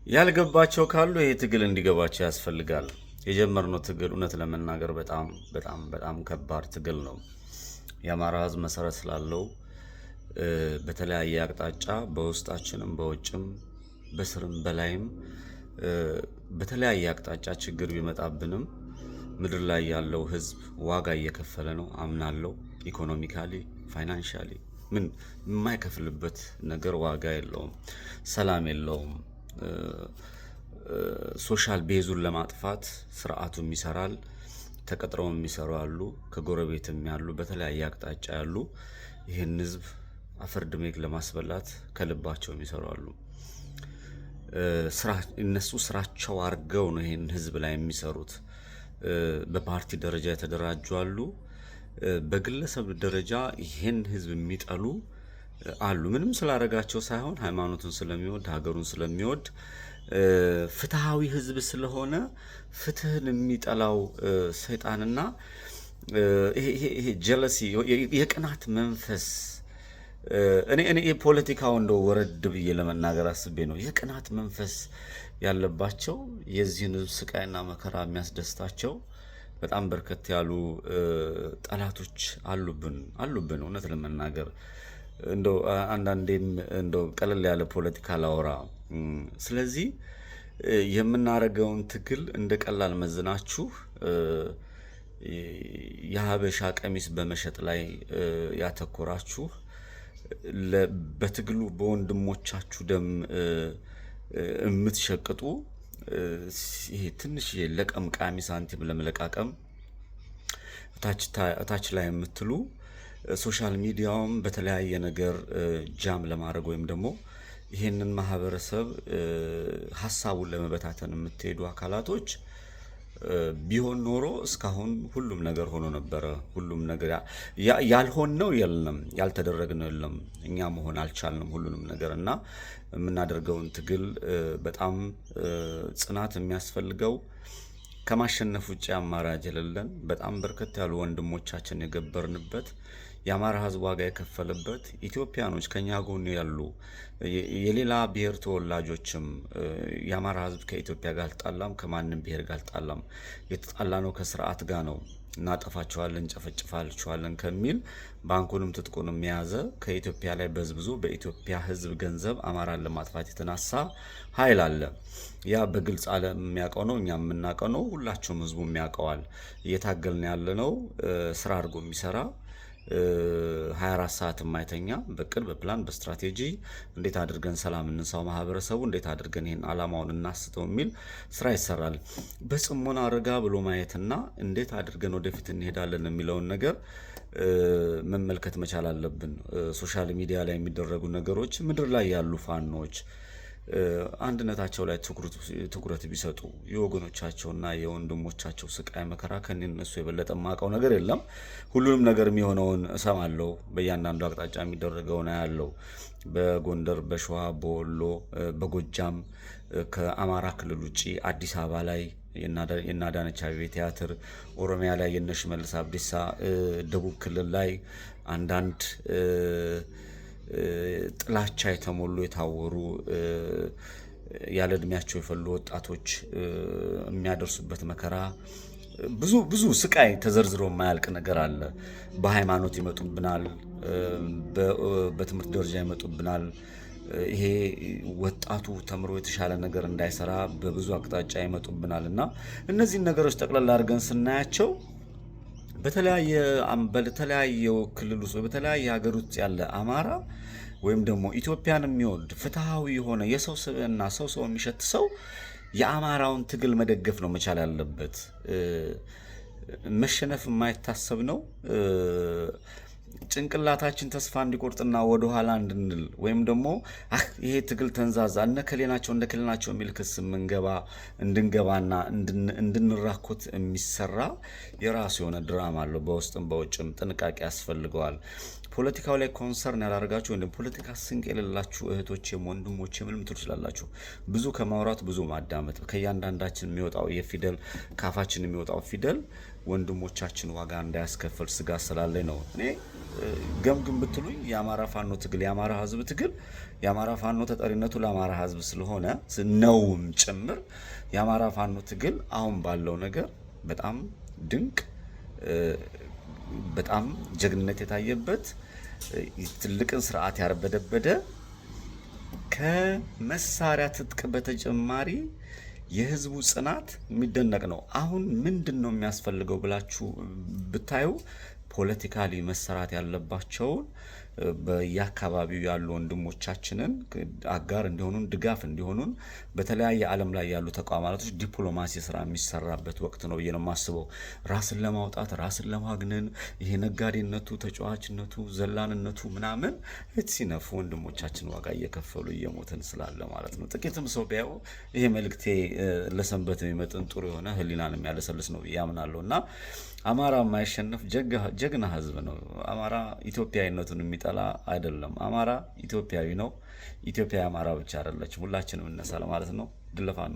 ያልገባቸው ካሉ ይሄ ትግል እንዲገባቸው ያስፈልጋል። የጀመርነው ትግል እውነት ለመናገር በጣም በጣም በጣም ከባድ ትግል ነው። የአማራ ሕዝብ መሰረት ስላለው በተለያየ አቅጣጫ በውስጣችንም በውጭም በስርም በላይም በተለያየ አቅጣጫ ችግር ቢመጣብንም ምድር ላይ ያለው ሕዝብ ዋጋ እየከፈለ ነው አምናለው። ኢኮኖሚካሊ ፋይናንሻሊ ምን የማይከፍልበት ነገር ዋጋ የለውም። ሰላም የለውም። ሶሻል ቤዙን ለማጥፋት ስርዓቱም ይሰራል። ተቀጥረው የሚሰሩ አሉ፣ ከጎረቤትም ያሉ በተለያየ አቅጣጫ ያሉ ይህን ህዝብ አፈርድሜክ ለማስበላት ከልባቸው የሚሰሩ አሉ። እነሱ ስራቸው አድርገው ነው ይህን ህዝብ ላይ የሚሰሩት። በፓርቲ ደረጃ የተደራጁ አሉ፣ በግለሰብ ደረጃ ይህን ህዝብ የሚጠሉ አሉ። ምንም ስላደረጋቸው ሳይሆን ሃይማኖቱን ስለሚወድ ሀገሩን ስለሚወድ ፍትሃዊ ህዝብ ስለሆነ ፍትህን የሚጠላው ሰይጣንና ይሄ ጀለሲ የቅናት መንፈስ እኔ የፖለቲካው እንደው ወረድ ብዬ ለመናገር አስቤ ነው። የቅናት መንፈስ ያለባቸው የዚህን ህዝብ ስቃይና መከራ የሚያስደስታቸው በጣም በርከት ያሉ ጠላቶች አሉብን እውነት ለመናገር እንደው አንዳንዴም እንደው ቀለል ያለ ፖለቲካ ላወራ። ስለዚህ የምናረገውን ትግል እንደ ቀላል መዝናችሁ የሀበሻ ቀሚስ በመሸጥ ላይ ያተኮራችሁ በትግሉ በወንድሞቻችሁ ደም የምትሸቅጡ ይሄ ትንሽ ለቀምቃሚ ሳንቲም ለመለቃቀም ታች ላይ የምትሉ ሶሻል ሚዲያውም በተለያየ ነገር ጃም ለማድረግ ወይም ደግሞ ይሄንን ማህበረሰብ ሐሳቡን ለመበታተን የምትሄዱ አካላቶች ቢሆን ኖሮ እስካሁን ሁሉም ነገር ሆኖ ነበር። ሁሉም ነገር ያልሆነው የለም፣ ያልተደረገው የለም። እኛ መሆን አልቻልንም ሁሉንም ነገር እና የምናደርገውን ትግል በጣም ጽናት የሚያስፈልገው ከማሸነፍ ውጭ አማራጭ የሌለን በጣም በርከት ያሉ ወንድሞቻችን የገበርንበት የአማራ ሕዝብ ዋጋ የከፈለበት ኢትዮጵያኖች ከኛ ጎን ያሉ የሌላ ብሔር ተወላጆችም የአማራ ሕዝብ ከኢትዮጵያ ጋር አልጣላም፣ ከማንም ብሔር ጋር አልጣላም። የተጣላነው ከስርዓት ጋር ነው። እናጠፋቸዋለን፣ እንጨፈጭፋቸዋለን ከሚል ባንኩንም ትጥቁንም የያዘ ከኢትዮጵያ ላይ በዝብዞ በኢትዮጵያ ሕዝብ ገንዘብ አማራን ለማጥፋት የተነሳ ኃይል አለ። ያ በግልጽ ዓለም የሚያውቀው ነው፣ እኛም የምናውቀው ነው፣ ሁላችሁም ሕዝቡ የሚያውቀዋል። እየታገልን ያለነው ስራ አድርጎ የሚሰራ 24 ሰዓት የማይተኛ በቅድ በፕላን በስትራቴጂ እንዴት አድርገን ሰላም እንንሳው፣ ማህበረሰቡ እንዴት አድርገን ይሄን አላማውን እናስተው የሚል ስራ ይሰራል። በጽሞና ረጋ ብሎ ማየትና እንዴት አድርገን ወደፊት እንሄዳለን የሚለውን ነገር መመልከት መቻል አለብን። ሶሻል ሚዲያ ላይ የሚደረጉ ነገሮች ምድር ላይ ያሉ ፋኖች አንድነታቸው ላይ ትኩረት ቢሰጡ የወገኖቻቸውና የወንድሞቻቸው ስቃይ መከራ ከነሱ የበለጠ ማቀው ነገር የለም። ሁሉንም ነገር የሚሆነውን እሰማለሁ። በእያንዳንዱ አቅጣጫ የሚደረገውን ያለው በጎንደር፣ በሸዋ፣ በወሎ፣ በጎጃም ከአማራ ክልል ውጪ አዲስ አበባ ላይ የናዳነች አቤቤ ቲያትር፣ ኦሮሚያ ላይ የነሽመልስ አብዲሳ፣ ደቡብ ክልል ላይ አንዳንድ ጥላቻ የተሞሉ የታወሩ ያለ እድሜያቸው የፈሉ ወጣቶች የሚያደርሱበት መከራ ብዙ ስቃይ ተዘርዝሮ የማያልቅ ነገር አለ። በሃይማኖት ይመጡብናል፣ በትምህርት ደረጃ ይመጡብናል። ይሄ ወጣቱ ተምሮ የተሻለ ነገር እንዳይሰራ በብዙ አቅጣጫ ይመጡብናል እና እነዚህን ነገሮች ጠቅላላ አድርገን ስናያቸው በተለያየ ክልል ውስጥ በተለያየ ሀገር ውስጥ ያለ አማራ ወይም ደግሞ ኢትዮጵያን የሚወድ ፍትሃዊ የሆነ የሰው ስብዕና ሰው የሚሸት ሰው የአማራውን ትግል መደገፍ ነው መቻል ያለበት። መሸነፍ የማይታሰብ ነው። ጭንቅላታችን ተስፋ እንዲቆርጥና ወደ ኋላ እንድንል ወይም ደግሞ ይሄ ትግል ተንዛዛ እነከሌናቸው እንደከሌናቸው የሚል ክስ እንድንገባና እንድንራኮት የሚሰራ የራሱ የሆነ ድራማ አለው። በውስጥም በውጭም ጥንቃቄ ያስፈልገዋል። ፖለቲካው ላይ ኮንሰርን ያላደርጋችሁ ወይም ፖለቲካ ስንቅ የሌላችሁ እህቶቼም ወንድሞቼም ምንም ትችላላችሁ። ብዙ ከማውራት ብዙ ማዳመጥ፣ ከእያንዳንዳችን የሚወጣው የፊደል ካፋችን የሚወጣው ፊደል ወንድሞቻችን ዋጋ እንዳያስከፍል ስጋት ስላለኝ ነው። እኔ ገምግም ብትሉኝ የአማራ ፋኖ ትግል የአማራ ህዝብ ትግል የአማራ ፋኖ ተጠሪነቱ ለአማራ ህዝብ ስለሆነ ነውም ጭምር የአማራ ፋኖ ትግል አሁን ባለው ነገር በጣም ድንቅ በጣም ጀግንነት የታየበት ትልቅን ስርዓት ያርበደበደ ከመሳሪያ ትጥቅ በተጨማሪ የህዝቡ ጽናት የሚደነቅ ነው። አሁን ምንድነው የሚያስፈልገው ብላችሁ ብታዩ ፖለቲካሊ መሰራት ያለባቸውን በየአካባቢው ያሉ ወንድሞቻችንን አጋር እንዲሆኑን ድጋፍ እንዲሆኑን በተለያየ ዓለም ላይ ያሉ ተቋማቶች ዲፕሎማሲ ስራ የሚሰራበት ወቅት ነው ብዬ ነው የማስበው። ራስን ለማውጣት ራስን ለማግነን ይሄ ነጋዴነቱ ተጫዋችነቱ ዘላንነቱ ምናምን እትሲነፉ ወንድሞቻችን ዋጋ እየከፈሉ እየሞተን ስላለ ማለት ነው። ጥቂትም ሰው ቢያው ይሄ መልእክቴ ለሰንበት የሚመጥን ጥሩ የሆነ ህሊናን የሚያለሰልስ ነው ብዬ አምናለሁና አማራ የማይሸነፍ ጀግና ህዝብ ነው። አማራ ኢትዮጵያዊነቱን የሚጠላ አይደለም። አማራ ኢትዮጵያዊ ነው። ኢትዮጵያ አማራ ብቻ አይደለችም። ሁላችንም እነሳ ለማለት ነው። ድለፋ ነው።